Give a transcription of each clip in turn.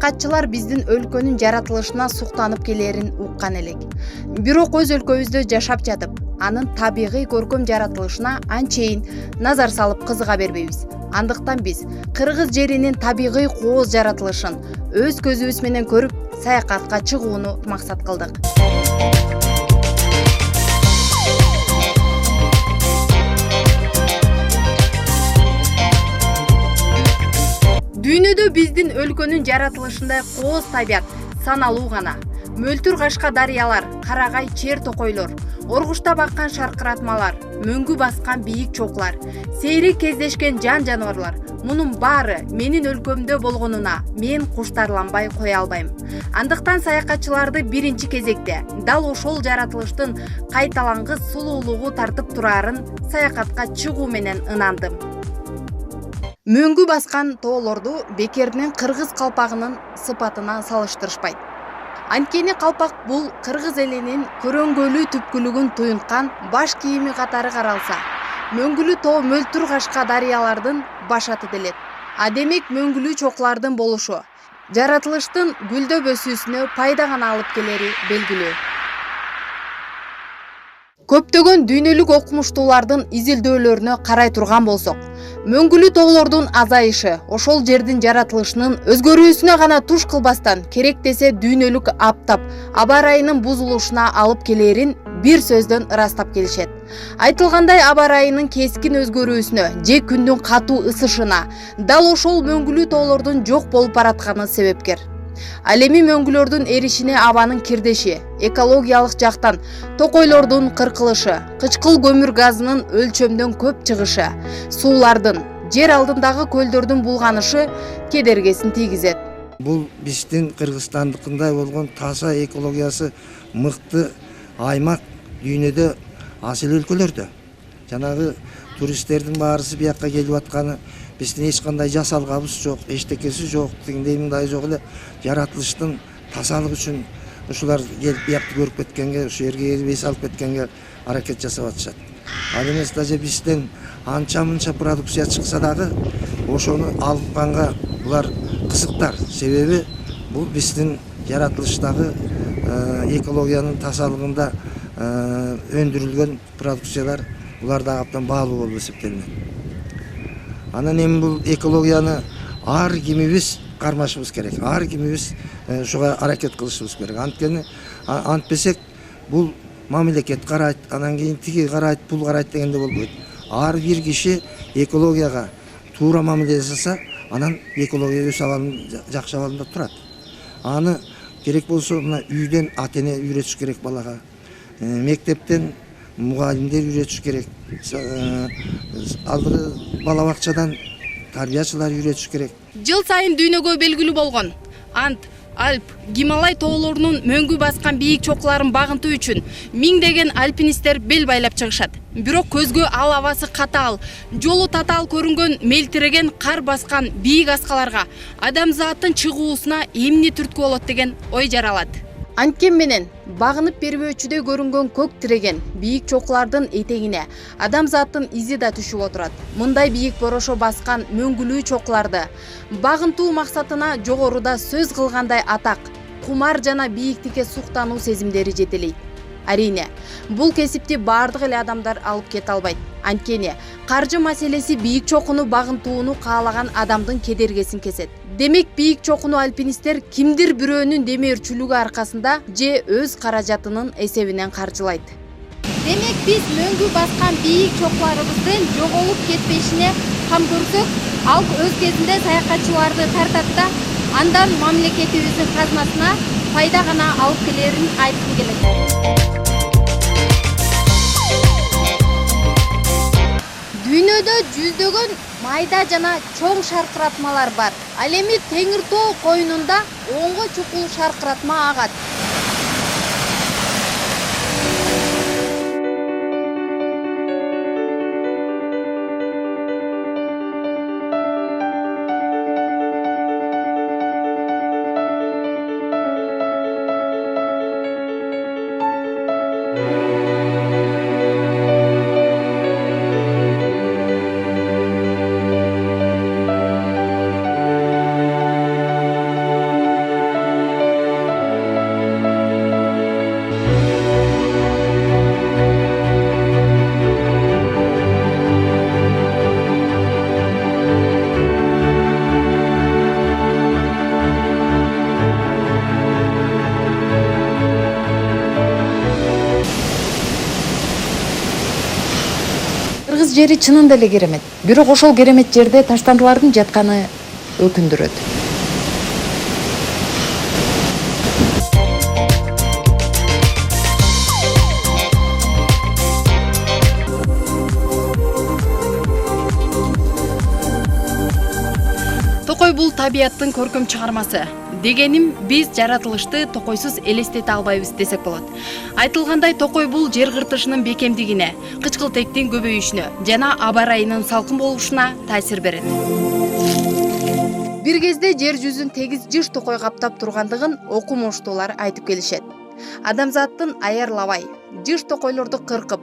Саякатчылар биздин өлкөнүн жаратылышына суктанып келерин уккан элек. Бирок өз өлкөбүздө жашап жатып, анын табигый көркөм жаратылышына анчейин назар салып кызыга бербейбиз. Андыктан биз Кыргыз жеринин табигый кооз жаратылышын өз көзүбүз менен көрүп, саякатка чыгууну максат кылдык. Дүйнөдө биздин өлкөнүн жаратылышындай кооз табият саналуу гана. Мөлтүр кашка дарыялар, карагай чер токойлор, оргуштап аккан шаркыратмалар, мөңгү баскан бийик чоклар, сейрек кездешкен жан-жаныбарлар — мунун баары менин өлкөмдө болгонуна мен куштарланбай кое албайм. Андыктан саякатчыларды биринчи кезекте дал ошол жаратылыштын кайталангыс сулуулугу тартып турарын саякатка чыгуу менен ынандым. Мөңгү баскан тоолорду бекеринен кыргыз калпагынын сыпатына салыштырышпайт. Анткени калпак бул кыргыз элинин көрөңгөлүү түпкүлүгүн туюнткан баш кийими катары каралса, мөңгүлүү тоо мөлтүр кашка дарыялардын баш аты делет. Демек мөңгүлүү чоклардын болушу жаратылыштын гүлдөп өсүүсүнө пайда гана алып келери белгилүү. Көптөгөн дүйнөлүк окумуштуулардын изилдөөлөрүнө карай турган болсок, мөңгүлүү тоолордун азайышы ошол жердин жаратылышынын өзгөрүүсүнө гана туш кылбастан, керек десе дүйнөлүк аптап, аба ырайынын бузулушуна алып келерин бир сөздөн ырастап келишет. Айтылгандай, аба ырайынын кескин өзгөрүүсүнө же күндүн катуу ысышына дал ошол мөңгүлүү тоолордун жок болуп баратканы себепкер. Ал эми мөңгүлөрдүн эришине абанын кирдеши, экологиялык жактан токойлордун кыркылышы, кычкыл көмүр газынын өлчөмдөн көп чыгышы, суулардын, жер алдындагы көлдөрдүн булганышы кедергесин тийгизет. Бул биздин Кыргызстандыкындай болгон таза экологиясы мыкты аймак дүйнөдө аз эле өлкөлөрдө. Жанагы туристтердин баарысы биякка келип атканы биздин эч кандай жасалгабыз жок, эчтекеси жок, тигиндей мындай жок эле жаратылыштын тазалыгы үчүн ушулар келип биякты көрүп кеткенге, ушу жерге келип эс алып кеткенге аракет жасап атышат. Ал эмес даже бизден анча-мынча продукция чыкса дагы ошону алганга булар кызыктар. Себеби бул биздин жаратылыштагы экологиянын тазалыгында өндүрүлгөн продукциялар, булар да абдан баалуу болуп эсептелинет. Анан эми бул экологияны ар кимибиз кармашыбыз керек. Ар кимибиз ушуга аракет кылышыбыз керек. Анткени антпесек бул мамлекет карайт, анан кийин тиги карайт, бул карайт дегенде болбойт. Ар бир киши экологияга туура мамиле жасаса, анан экология өз абалында, жакшы абалында турат. Аны керек болсо мына үйдөн ата-эне үйрөтүш керек балага. Мектептен мугалимдер үйрөтүш керек. Алдыры бала бакчадан тарбиячылар үйрөтүш керек. Жыл сайын дүйнөгө белгилүү болгон Ант, Альп, Гималай тоолорунун мөңгү баскан бийик чокларын багынтуу үчүн миңдеген альпинисттер бел байлап чыгышат. Бирок көзгө ал абасы катаал, жолу татаал көрүнгөн мелтиреген кар баскан бийик аскаларга адамзаттын чыгуусуна эмне түрткү болот деген ой жаралат. Анткен менен багынып бербөөчүдөй көрүнгөн көк тиреген бийик чоклардын этегине адамзаттын изи да түшүп отурат. Мындай бийик борошо баскан мөңгүлүү чокларды багынтуу максатына жогоруда сөз кылгандай атак, кумар жана бийиктикке суктануу сезимдери жетелейт. Арине, бул кесипти баардык эле адамдар алып кете албайт. Анткени каржы маселеси бийик чокуну багынтууну каалаган адамдын кедергесин кесет. Демек бийик чокуну альпинисттер кимдир бирөөнүн демөөрчүлүгү аркасында же өз каражатынын эсебинен каржылайт. Демек биз мөңгү баскан бийик чокларыбыздын жоголуп кетпешине кам көрсөк, ал өз кезинде саякатчыларды тартат да, андан мамлекетибиздин казынасына пайда гана алып келерин айткым келет. Дүйнөдө жүздөгөн майда жана чоң шаркыратмалар бар. Ал эми Теңир тоо коюнунда оңго чукул шаркыратма агат. Кыргыз жери чынында эле керемет. Бирок ошол керемет жерде таштандылардын жатканы өкүндүрөт. Токой бул табияттын көркөм чыгармасы. Дегеним, биз жаратылышты токойсуз элестете албайбыз десек болот. Айтылгандай, токой бул жер кыртышынын бекемдигине, кычкылтектин көбөйүшүнө жана аба ырайынын салкын болушуна таасир берет. Бир кезде жер жүзүн тегиз жыш токой каптап тургандыгын окумуштуулар айтып келишет. Адамзаттын аярлабай, жыш токойлорду кыркып,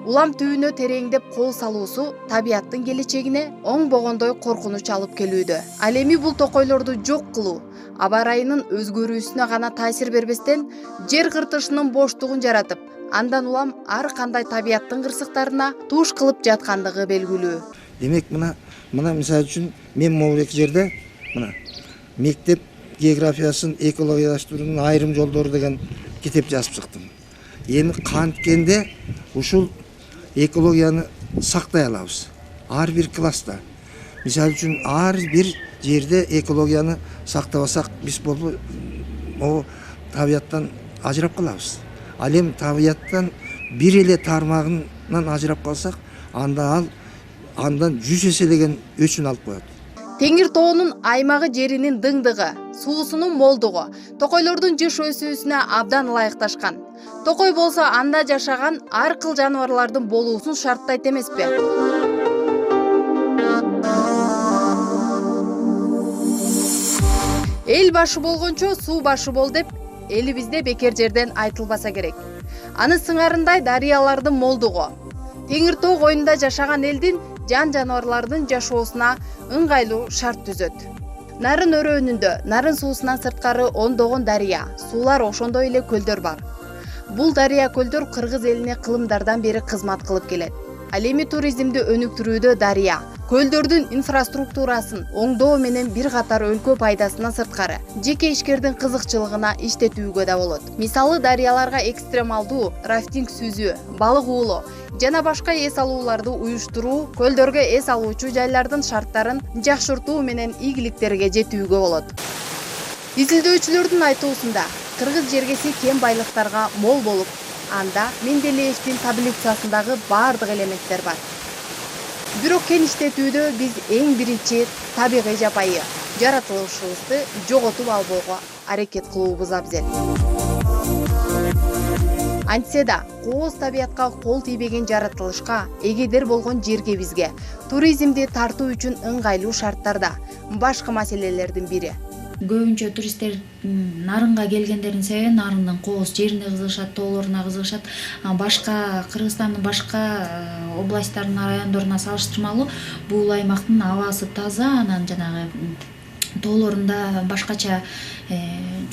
улам түбүнө тереңдеп кол салуусу табияттын келечегине оңбогондой коркунуч алып келүүдө. Ал эми бул токойлорду жок кылуу, аба ырайынын өзгөрүүсүнө гана таасир бербестен, жер кыртышынын боштугун жаратып, андан улам ар кандай табияттын кырсыктарына туш кылып жаткандыгы белгилүү. Демек мына мисалы үчүн мен могул эки жерде мына мектеп географиясын экологиялаштыруунун айрым жолдору деген китеп жазып чыктым. Эми канткенде ушул экологияны сактай алабыз. Ар бир класста. Мисалы үчүн ар бир жерде экологияны сактабасак, биз болбой табияттан ажырап калабыз. Ал эми табияттан бир эле тармагынан ажырап калсак, андан 100 эселеген өчүн алып коет. Теңир тоонун аймагы жеринин дыңдыгы, суусунун молдугу токойлордун жыш өсүүсүнө абдан ылайыкташкан. Токой болсо анда жашаган ар кыл жаныбарлардын болуусун шарттайт эмеспи? Эл башы болгончо суу башы бол деп элибизде бекер жерден айтылбаса керек. Аны сыңарындай дарыялардын молдугу, Теңир тоо коюнда жашаган элдин жан-жаныбарлардын жашоосуна ыңгайлуу шарт түзөт. Нарын өрөөнүндө, нарын суусунан сырткары ондогон дарыя, суулар ошондой эле көлдөр бар. Бул дарыя көлдөр кыргыз элине кылымдардан бери кызмат кылып келет. Ал эми туризмди өнүктүрүүдө дарыя, көлдөрдүн инфраструктурасын оңдоо менен бир катар өлкө пайдасынан сырткары жеке ишкердин кызыкчылыгына иштетүүгө да болот. Мисалы, дарыяларга экстремалдуу рафтинг сүзүү, балык уулоо жана башка эс алууларды уюштуруу, көлдөргө эс алуучу жайлардын шарттарын жакшыртуу менен ийгиликтерге жетүүгө болот. Изилдөөчүлөрдүн айтуусунда, кыргыз жергеси кен байлыктарга мол болуп, анда Менделеевдин таблицасындагы бардык элементтер бар. Бирок кен иштетүүдө биз эң биринчи табигый жапайы жаратылышыбызды жоготуп албоого аракет кылуубуз абзел. Антсе да, кооз табиятка кол тийбеген жаратылышка эгедер болгон жерге бизге туризмди тартуу үчүн ыңгайлуу шарттарда башкы маселелердин бири. Көбүнчө туристтер нарынга келгендердин себеби нарындын кооз жерине кызыгышат, тоолоруна кызыгышат. Башка Кыргызстандын башка областтарынын райондоруна салыштырмалуу бул аймактын абасы таза, анан жанагы тоолорунда башкача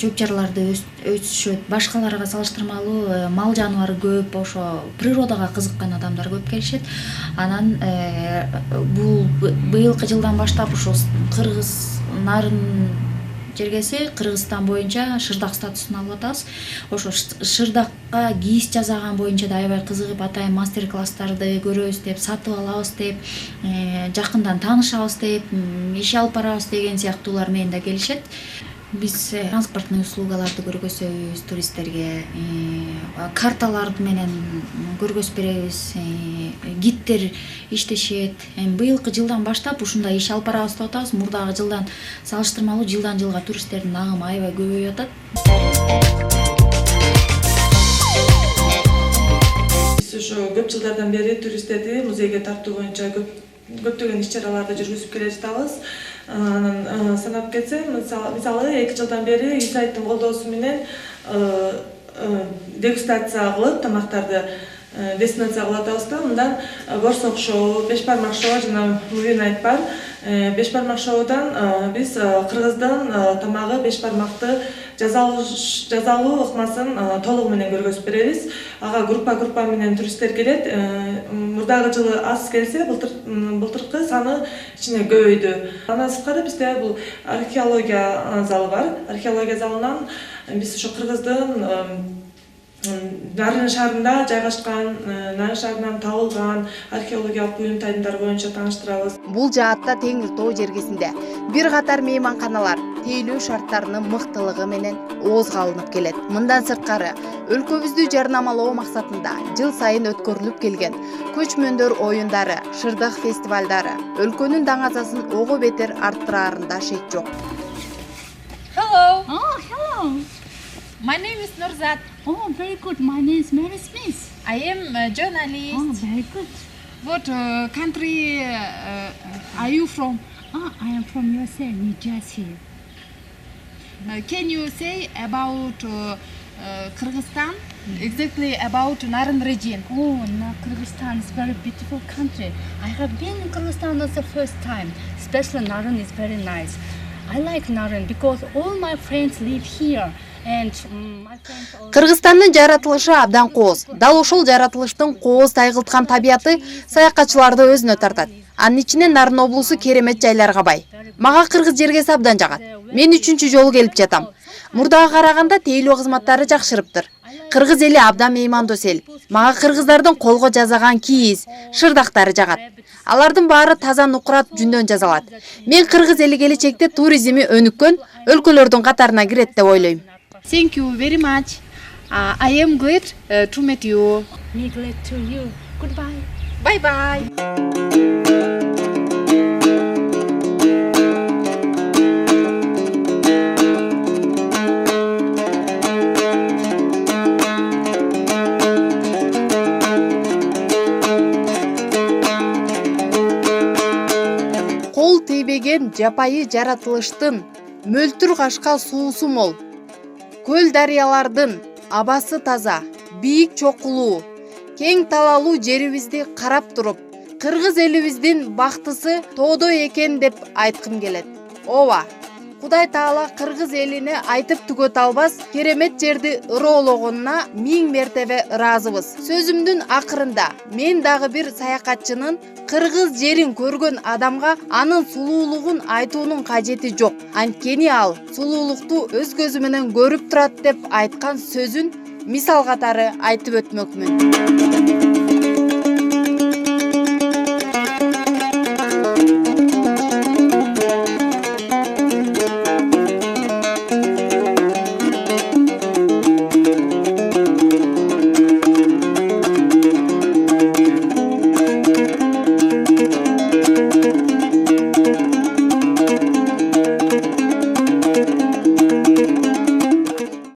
чөп чарларды өсүшөт. Башкаларга салыштырмалуу мал жаныбары көп, ошо природага кызыккан адамдар көп келишет. Анан бул быйылкы жылдан баштап ошо Кыргыз нарын жергеси Кыргызстан боюнча шырдак статусун алып атабыз. Ошо шырдакка кийиз жасаган боюнча да аябай кызыгып, атайын мастер-класстарды көрөбүз деп, сатып алабыз деп, жакындан таанышабыз деп, иш алып барабыз деген сыяктуулар менен да келишет. Биз транспортный услугаларды көргөзөбүз туристтерге, карталар менен көргөзүп беребиз, гидтер иштешет. Быйылкы жылдан баштап ушундай иш алып барабыз деп атабыз. Мурдагы жылдан салыштырмалуу жылдан жылга туристтердин агымы аябай көбөйүп атат. Биз ошо көп жылдардан бери туристтерди музейге тартуу боюнча көптөгөн иш-чараларды жүргүзүп келе жатабыз. Анан санап кетсем, мисалы 2 жылдан бери USAID-тын колдоосу менен дегустация кылып, тамактарды дестинация кылып атабыз да. Мындан борсок шоу, беш бармак шоу жана Movie Night бар. Беш бармак шоудан биз Кыргыздын тамагы беш бармакты жазалуу ыкмасын толугу менен көргөзүп беребиз. Ага группа менен туристтер келет. Мурдагы жылы аз келсе, былтыркы саны ичине көбөйдү. Андан сырткары бизде бул археология залы бар. Археология залынан биз ошо Кыргыздын Нарын шаарында жайгашкан, Нарын шаарынан табылган археологиялык буюм тайындар боюнча тааныштырабыз. Бул жаатта Теңир тоо жергесинде бир катар мейманканалар тейлөө шарттарынын мыктылыгы менен оозго алынып келет. Мындан сырткары өлкөбүздү жарнамалоо максатында жыл сайын өткөрүлүп келген көчмөндөр оюндары, шырдак фестивалдары өлкөнүн даңазасын ого бетер арттыраарында шек жок. Hello. Oh, hello. My name is Nurzat. Oh, very good. My name is Mary Smith. I am a journalist. Oh, very good. What country are you from? Oh, I am from USA, New Jersey. Can you say about Kyrgyzstan? Exactly about Naren region. Oh, now Kyrgyzstan is very beautiful country. I have been in Kyrgyzstan as the first time. Especially Naren is very nice. I like Naren because all my friends live here. Кыргызстандын жаратылышы абдан кооз. Дал ошол жаратылыштын кооз тайгылткан табияты саякатчыларды өзүнө тартат. Анын ичинен Нарын облусу керемет жайларга бай. Мага кыргыз жергеси абдан жагат. Мен 3-чү жолу келип жатам. Мурдага караганда тейлөө кызматтары жакшырыптыр. Кыргыз эли абдан меймандос эл. Мага кыргыздардын колго жасаган кийиз, шырдактары жагат. Алардын баары таза нукурат жүндөн жасалат. Мен кыргыз эли келечекте туризми өнүккөн өлкөлөрдүн катарына кирет деп ойлойм. Thank you very much. I am glad to meet you. Me glad to you. Goodbye. Bye bye. Кол тийбеген жапайы жаратылыштын мөлтүр кашка суусу мол. Көл дарыялардын абасы таза, бийик чокулуу, кең талалуу жерибизди карап туруп, кыргыз элибиздин бактысы тоодо экен деп айткым келет. Ооба, Кудай Таала кыргыз элине айтып түгөт албас керемет жерди ыроологонуна 1000 мертебе ыраазыбыз. Сөзүмдүн акырында мен дагы бир саякатчынын кыргыз жерин көргөн адамга анын сулуулугун айтуунун кажети жок. Анткени ал сулуулукту өз көзү менен көрүп турат деп айткан сөзүн мисал катары айтып өтмөкмүн.